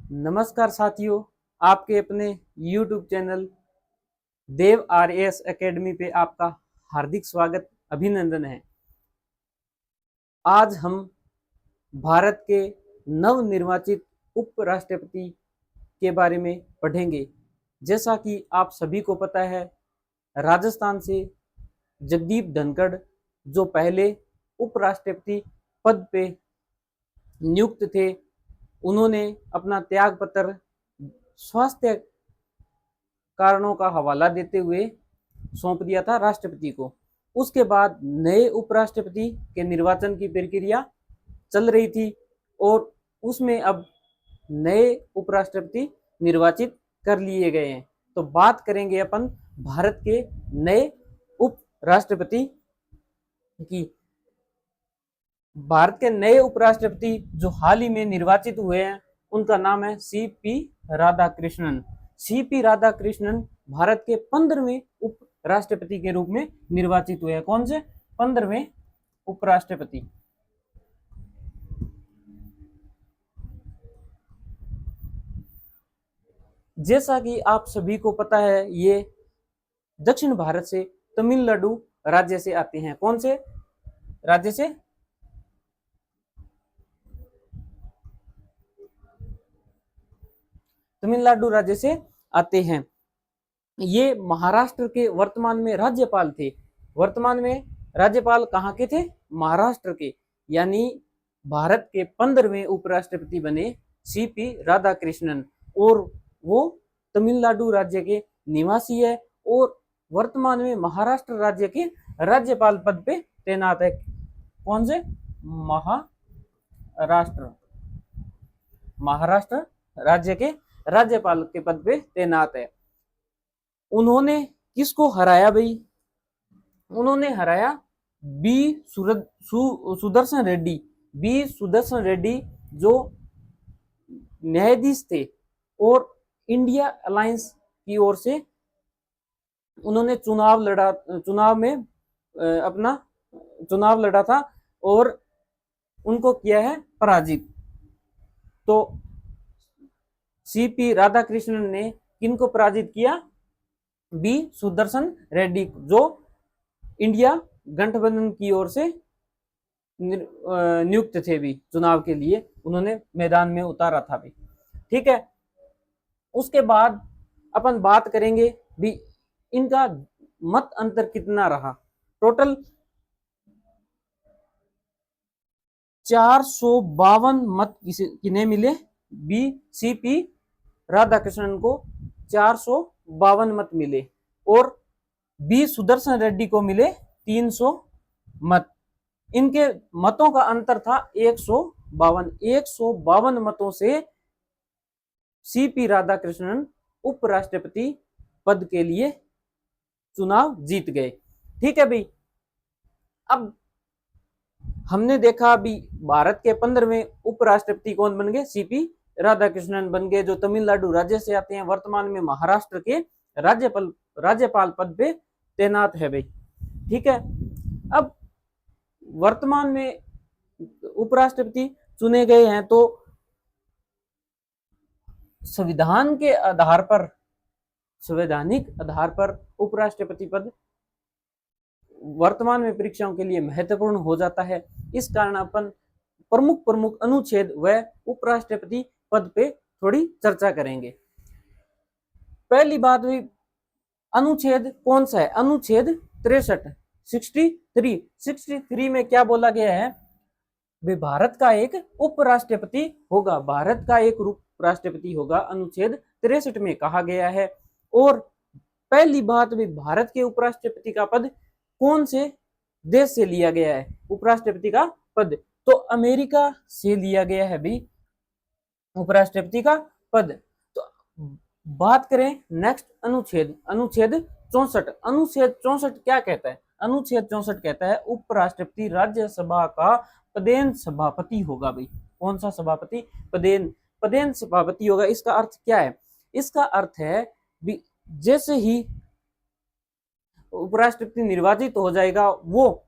नमस्कार साथियों, आपके अपने YouTube चैनल देव RAS एकेडमी पे आपका हार्दिक स्वागत अभिनंदन है। आज हम भारत के नवनिर्वाचित उपराष्ट्रपति के बारे में पढ़ेंगे। जैसा कि आप सभी को पता है, राजस्थान से जगदीप धनखड़ जो पहले उपराष्ट्रपति पद पे नियुक्त थे, उन्होंने अपना त्याग पत्र स्वास्थ्य कारणों का हवाला देते हुए सौंप दिया था राष्ट्रपति को। उसके बाद नए उपराष्ट्रपति के निर्वाचन की प्रक्रिया चल रही थी और उसमें अब नए उपराष्ट्रपति निर्वाचित कर लिए गए हैं। तो बात करेंगे अपन भारत के नए उपराष्ट्रपति की। भारत के नए उपराष्ट्रपति जो हाल ही में निर्वाचित हुए हैं, उनका नाम है CP राधाकृष्णन। CP राधाकृष्णन भारत के 15वें उपराष्ट्रपति के रूप में निर्वाचित हुए हैं। कौन से 15वें उपराष्ट्रपति? जैसा कि आप सभी को पता है, ये दक्षिण भारत से तमिलनाडु राज्य से आते हैं। कौन से राज्य से? तमिलनाडु राज्य से आते हैं। ये महाराष्ट्र के वर्तमान में राज्यपाल थे। वर्तमान में राज्यपाल कहाँ के थे? महाराष्ट्र के। यानी भारत के 15वें उपराष्ट्रपति बने CP राधाकृष्णन और वो तमिलनाडु राज्य के निवासी है और वर्तमान में महाराष्ट्र राज्य के राज्यपाल पद पे तैनात है। कौन से? महाराष्ट्र राज्य के राज्यपाल के पद पे तैनात है। उन्होंने किसको हराया भाई? उन्होंने हराया सुदर्शन रेड्डी। सुदर्शन रेड्डी जो न्यायाधीश थे और इंडिया अलायंस की ओर से उन्होंने अपना चुनाव लड़ा था और उनको किया है पराजित। तो CP राधाकृष्णन ने किनको पराजित किया? सुदर्शन रेड्डी, जो इंडिया गठबंधन की ओर से नियुक्त थे भी चुनाव के लिए, उन्होंने मैदान में उतारा था भी। ठीक है। उसके बाद अपन बात करेंगे भी इनका मत अंतर कितना रहा। टोटल 452 मत किन्हें मिले? CP राधाकृष्णन को 452 मत मिले और सुदर्शन रेड्डी को मिले 300 मत। इनके मतों का अंतर था 152 मतों से CP राधाकृष्णन उपराष्ट्रपति पद के लिए चुनाव जीत गए। ठीक है भाई। अब हमने देखा अभी भारत के 15वें उपराष्ट्रपति कौन बन गए? CP राधाकृष्णन बन गए, जो तमिलनाडु राज्य से आते हैं। वर्तमान में महाराष्ट्र के राज्यपाल पद पे तैनात है भाई। ठीक है। अब वर्तमान में उपराष्ट्रपति चुने गए हैं तो संवैधानिक आधार पर उपराष्ट्रपति पद वर्तमान में परीक्षाओं के लिए महत्वपूर्ण हो जाता है। इस कारण अपन प्रमुख अनुच्छेद व उपराष्ट्रपति पद पे थोड़ी चर्चा करेंगे। पहली बात हुई, अनुच्छेद कौन सा है? अनुच्छेद 63 में क्या बोला गया है? भारत का एक उपराष्ट्रपति होगा। भारत का एक उपराष्ट्रपति होगा, अनुच्छेद 63 में कहा गया है। और पहली बात भी, भारत के उपराष्ट्रपति का पद कौन से देश से लिया गया है? उपराष्ट्रपति का पद तो अमेरिका से लिया गया है भी उपराष्ट्रपति का पद। तो बात करें नेक्स्ट अनुच्छेद 64। अनुच्छेद 64 क्या कहता है? अनुच्छेद 64 कहता है उपराष्ट्रपति राज्यसभा का पदेन सभापति होगा भाई। कौन सा सभापति? पदेन सभापति होगा। इसका अर्थ क्या है? इसका अर्थ है जैसे ही उपराष्ट्रपति निर्वाचित हो जाएगा, वो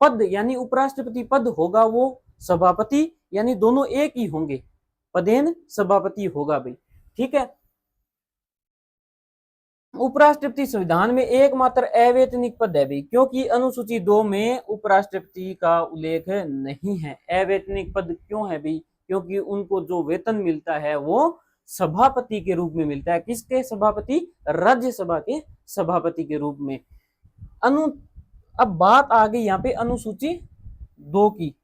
पद यानी उपराष्ट्रपति पद होगा वो सभापति यानी दोनों एक ही होंगे। पदेन सभापति होगा भाई। ठीक है, उपराष्ट्रपति संविधान में एकमात्र अवैतनिक पद है भाई, क्योंकि अनुसूची 2 में उपराष्ट्रपति का उल्लेख नहीं है। अवैतनिक पद क्यों है भाई? क्योंकि उनको जो वेतन मिलता है वो सभापति के रूप में मिलता है। किसके सभापति? राज्यसभा के सभापति के रूप में। अब बात आ गई यहाँ पे अनुसूची 2 की।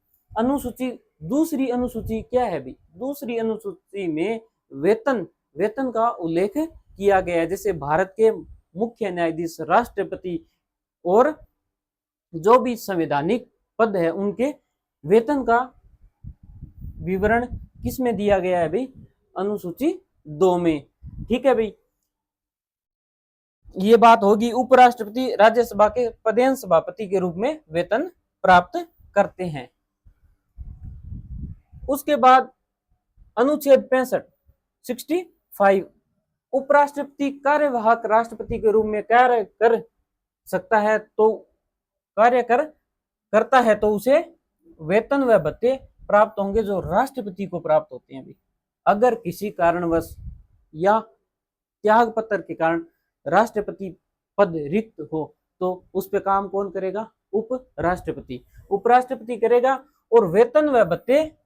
दूसरी अनुसूची क्या है भाई? दूसरी अनुसूची में वेतन का उल्लेख किया गया है। जैसे भारत के मुख्य न्यायाधीश, राष्ट्रपति और जो भी संवैधानिक पद है उनके वेतन का विवरण किस में दिया गया है भाई? अनुसूची 2 में। ठीक है भाई, ये बात होगी। उपराष्ट्रपति राज्यसभा के पदेन सभापति के रूप में वेतन प्राप्त करते हैं। उसके बाद अनुच्छेद 65 उपराष्ट्रपति कार्यवाहक राष्ट्रपति के रूप में कार्य कर सकता है, तो करता है तो उसे वेतन व भत्ते प्राप्त होंगे जो राष्ट्रपति को प्राप्त होते हैं भी। अगर किसी कारणवश या त्याग पत्र के कारण राष्ट्रपति पद रिक्त हो तो उस पे काम कौन करेगा? उपराष्ट्रपति करेगा, और वेतन व भत्ते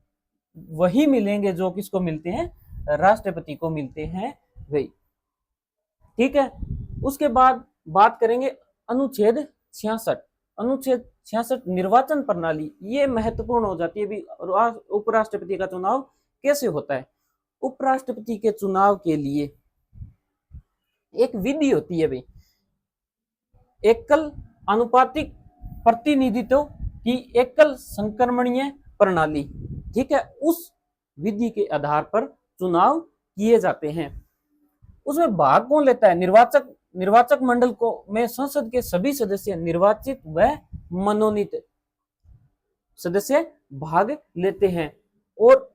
वही मिलेंगे जो किसको मिलते हैं? राष्ट्रपति को मिलते हैं वही। ठीक है, उसके बाद बात करेंगे अनुच्छेद 66 निर्वाचन प्रणाली। ये महत्वपूर्ण हो जाती है भी। उपराष्ट्रपति का चुनाव कैसे होता है? उपराष्ट्रपति के चुनाव के लिए एक विधि होती है भाई, एकल अनुपातिक प्रतिनिधित्व की एकल संक्रमणीय प्रणाली। ठीक है, उस विधि के आधार पर चुनाव किए जाते हैं। उसमें भाग कौन लेता है? निर्वाचक मंडल को में संसद के सभी सदस्य निर्वाचित व मनोनीत सदस्य भाग लेते हैं, और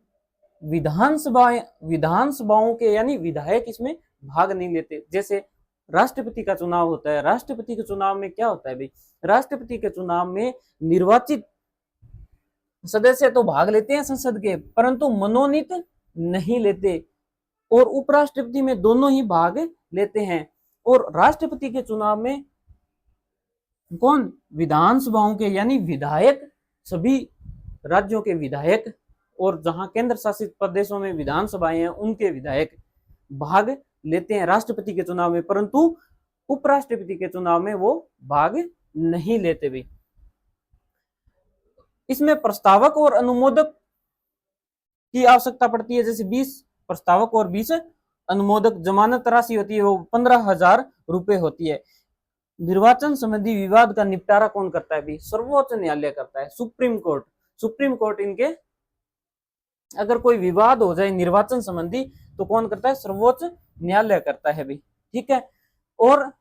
विधानसभाओं के यानी विधायक इसमें भाग नहीं लेते। जैसे राष्ट्रपति का चुनाव होता है, राष्ट्रपति के चुनाव में क्या होता है भाई? राष्ट्रपति के चुनाव में निर्वाचित सदस्य तो भाग लेते हैं संसद के, परंतु मनोनीत नहीं लेते, और उपराष्ट्रपति में दोनों ही भाग लेते हैं। और राष्ट्रपति के चुनाव में कौन? विधानसभाओं के यानी विधायक, सभी राज्यों के विधायक, और जहां केंद्र शासित प्रदेशों में विधानसभाएं हैं उनके विधायक भाग लेते हैं राष्ट्रपति के चुनाव में, परंतु उपराष्ट्रपति के चुनाव में वो भाग नहीं लेते भी। इसमें प्रस्तावक और अनुमोदक की आवश्यकता पड़ती है। जैसे 20 प्रस्तावक और 20 अनुमोदक। जमानत राशि होती है वो 15,000 रुपए होती है। निर्वाचन संबंधी विवाद का निपटारा कौन करता है भी? सर्वोच्च न्यायालय करता है, सुप्रीम कोर्ट इनके अगर कोई विवाद हो जाए निर्वाचन संबंधी तो कौन करता है? सर्वोच्च न्यायालय करता है भी। ठीक है, और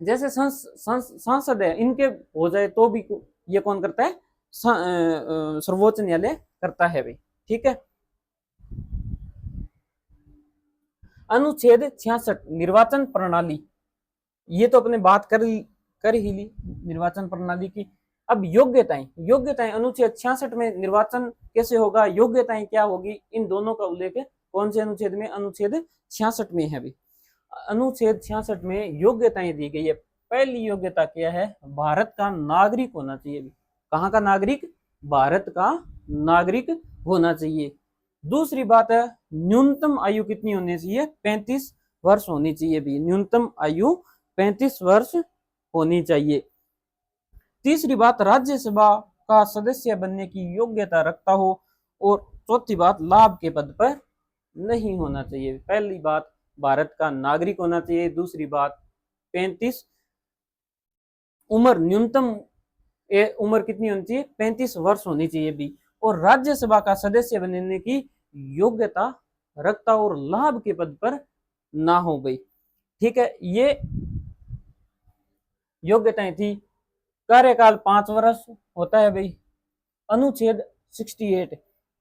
जैसे सांसद है इनके हो जाए तो भी ये कौन करता है? सर्वोच्च न्यायालय करता है भाई। ठीक है, अनुच्छेद 66 निर्वाचन प्रणाली, ये तो अपने बात कर ही ली निर्वाचन प्रणाली की। अब योग्यताएं अनुच्छेद 66 में निर्वाचन कैसे होगा, योग्यताएं क्या होगी, इन दोनों का उल्लेख कौन से अनुच्छेद में? अनुच्छेद 66 में है भी। अनुच्छेद 66 में योग्यताएं दी गई है। पहली योग्यता क्या है? भारत का नागरिक होना चाहिए भी। कहाँ का नागरिक? भारत का नागरिक होना चाहिए। दूसरी बात है न्यूनतम आयु कितनी होनी चाहिए? 35 वर्ष होनी चाहिए भी। न्यूनतम आयु 35 वर्ष होनी चाहिए। तीसरी बात राज्यसभा का सदस्य बनने की योग्यता रखता हो, और चौथी बात लाभ के पद पर नहीं होना चाहिए। पहली बात भारत का नागरिक होना चाहिए, दूसरी बात 35 उम्र, न्यूनतम उम्र कितनी होनी चाहिए? 35 वर्ष होनी चाहिए भी, और राज्यसभा का सदस्य बनने की योग्यता रखता और लाभ के पद पर ना हो गई। ठीक है, ये योग्यताएं थी। कार्यकाल 5 वर्ष होता है भाई। अनुच्छेद 68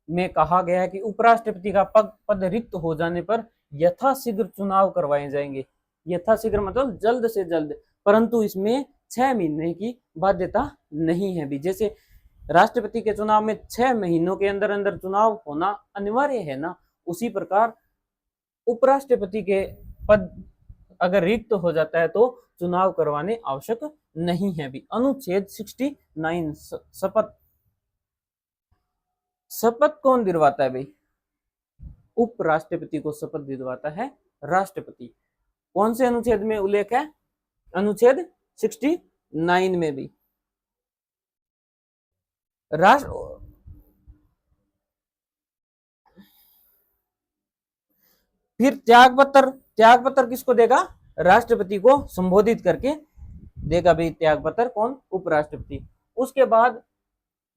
में कहा गया है कि उपराष्ट्रपति का पद रिक्त हो जाने पर यथाशीघ्र चुनाव करवाए जाएंगे। यथाशीघ्र मतलब जल्द से जल्द, परंतु इसमें 6 महीने की बाध्यता नहीं है भी। जैसे राष्ट्रपति के चुनाव में 6 महीनों के अंदर अंदर चुनाव होना अनिवार्य है ना, उसी प्रकार उपराष्ट्रपति के पद अगर रिक्त हो जाता है तो चुनाव करवाने आवश्यक नहीं है भी। अनुच्छेद 69 शपथ। शपथ कौन दिलवाता है भाई? उपराष्ट्रपति को शपथ दिलवाता है राष्ट्रपति। कौन से अनुच्छेद में उल्लेख है? अनुच्छेद 69 में भी। फिर त्याग पत्र किसको देगा? राष्ट्रपति को संबोधित करके देगा भाई त्याग पत्र। कौन? उपराष्ट्रपति। उसके बाद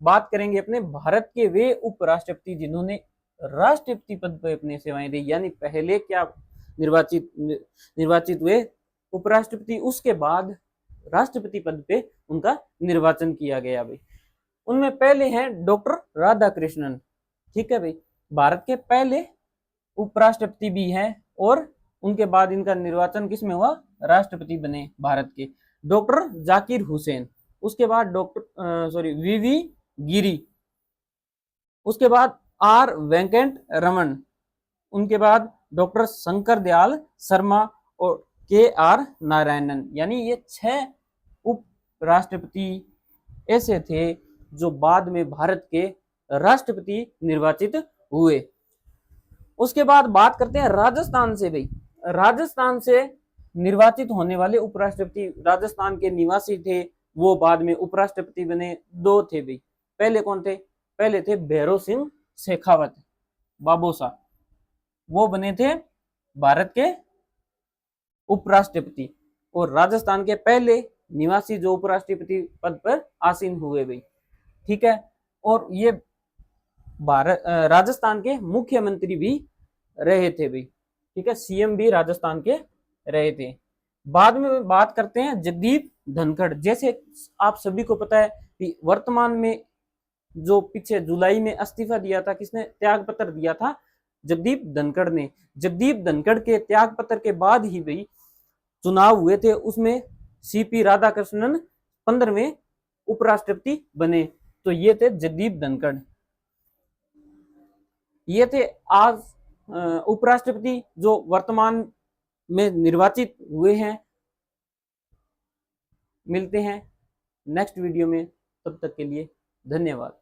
बात करेंगे अपने भारत के वे उपराष्ट्रपति जिन्होंने राष्ट्रपति पद पर अपनी सेवाएं दी, यानी पहले क्या निर्वाचित हुए उपराष्ट्रपति, उसके बाद राष्ट्रपति पद पे उनका निर्वाचन किया गया भाई। उनमें पहले हैं डॉक्टर राधाकृष्णन। ठीक है भाई, भारत के पहले उपराष्ट्रपति भी हैं और उनके बाद इनका निर्वाचन किसमें हुआ? राष्ट्रपति बने भारत के। डॉक्टर जाकिर हुसैन, उसके बाद वीवी गिरी, उसके बाद आर वेंकट रमन, उनके बाद डॉक्टर शंकर दयाल शर्मा और के आर नारायणन। यानी ये 6 उप राष्ट्रपति ऐसे थे जो बाद में भारत के राष्ट्रपति निर्वाचित हुए। उसके बाद बात करते हैं राजस्थान से भाई। राजस्थान से निर्वाचित होने वाले उपराष्ट्रपति राजस्थान के निवासी थे, वो बाद में उपराष्ट्रपति बने। 2 थे भाई। पहले कौन थे? पहले थे भैरव सिंह शेखावत, बाबोसा, वो बने थे भारत के उपराष्ट्रपति और राजस्थान के पहले निवासी जो उपराष्ट्रपति पद पर आसीन हुए भाई। ठीक है, और ये राजस्थान के मुख्यमंत्री भी रहे थे भाई। ठीक है, सीएम भी राजस्थान के रहे थे। बाद में बात करते हैं जगदीप धनखड़। जैसे आप सभी को पता है कि वर्तमान में जो पीछे जुलाई में इस्तीफा दिया था, किसने त्याग पत्र दिया था? जगदीप धनखड़ ने। जगदीप धनखड़ के त्याग पत्र के बाद ही भाई चुनाव हुए थे, उसमें सीपी राधाकृष्णन 15वें उपराष्ट्रपति बने। तो ये थे जगदीप धनखड़, ये थे आज उपराष्ट्रपति जो वर्तमान में निर्वाचित हुए हैं। मिलते हैं नेक्स्ट वीडियो में, तब तक के लिए धन्यवाद।